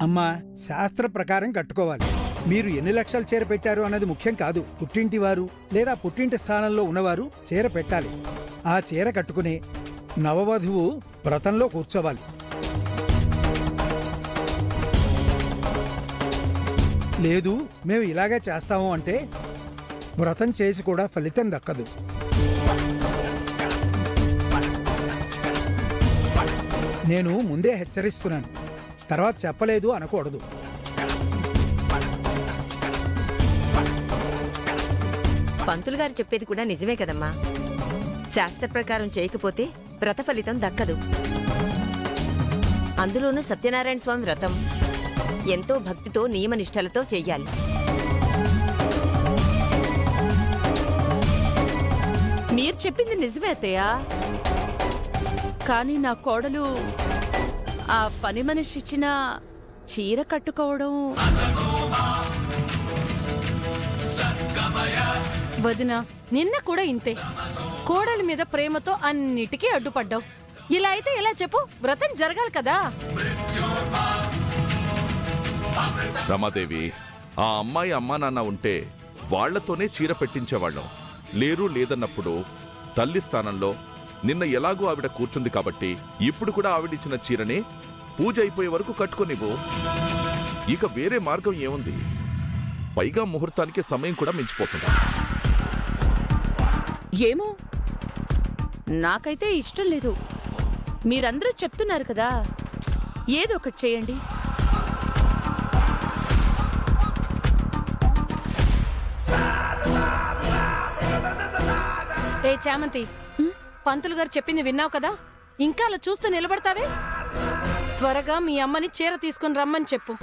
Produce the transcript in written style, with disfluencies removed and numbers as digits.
అమ్మా, శాస్త్ర ప్రకారం కట్టుకోవాలి. మీరు ఎన్ని లక్షలు చీర పెట్టారు అన్నది ముఖ్యం కాదు. పుట్టింటి వారు లేదా పుట్టింటి స్థానంలో ఉన్నవారు చీర పెట్టాలి. ఆ చీర కట్టుకుని నవవధువు వ్రతంలో కూర్చోవాలి. లేదు మేము ఇలాగే చేస్తాము అంటే వ్రతం చేసి కూడా ఫలితం దక్కదు. నేను ముందే హెచ్చరిస్తున్నాను, తర్వాత చెప్పలేదు అనకూడదు. పంతులు గారు చెప్పేది కూడా నిజమే కదమ్మా. శాస్త్ర ప్రకారం చేయకపోతే వ్రత ఫలితం దక్కదు. అందులోనూ సత్యనారాయణ స్వామి వ్రతం ఎంతో భక్తితో నియమనిష్టలతో చెయ్యాలి. మీరు చెప్పింది నిజమే అత్తయ్య. కానీ నా కోడలు ఆ పని మనిషి ఇచ్చిన చీర కట్టుకోవడం వదినా, నిన్న కూడా ఇంతే. కోడలి మీద ప్రేమతో అన్నిటికీ అడ్డుపడ్డావు. ఇలా అయితే ఎలా చెప్పు? వ్రతం జరగాలి కదా. రమాదేవి, ఆ అమ్మాయి అమ్మా నాన్న ఉంటే వాళ్లతోనే చీర పెట్టించేవాళ్ళం. లేరు లేదన్నప్పుడు తల్లి స్థానంలో నిన్న ఎలాగూ ఆవిడ కూర్చుంది కాబట్టి ఇప్పుడు కూడా ఆవిడిచ్చిన చీరనే పూజ అయిపోయే వరకు కట్టుకోనివ్వు. ఇక వేరే మార్గం ఏముంది? పైగా ముహూర్తానికి సమయం కూడా మించిపోతుంది. ఏమో, నాకైతే ఇష్టం లేదు. మీరందరూ చెప్తున్నారు కదా, ఏదో ఒకటి చేయండి. ఏ చామంతి, పంతులు గారు చెప్పింది విన్నావు కదా? ఇంకా అలా చూస్తూ నిలబడతావే? త్వరగా మీ అమ్మని చీర తీసుకుని రమ్మని చెప్పు.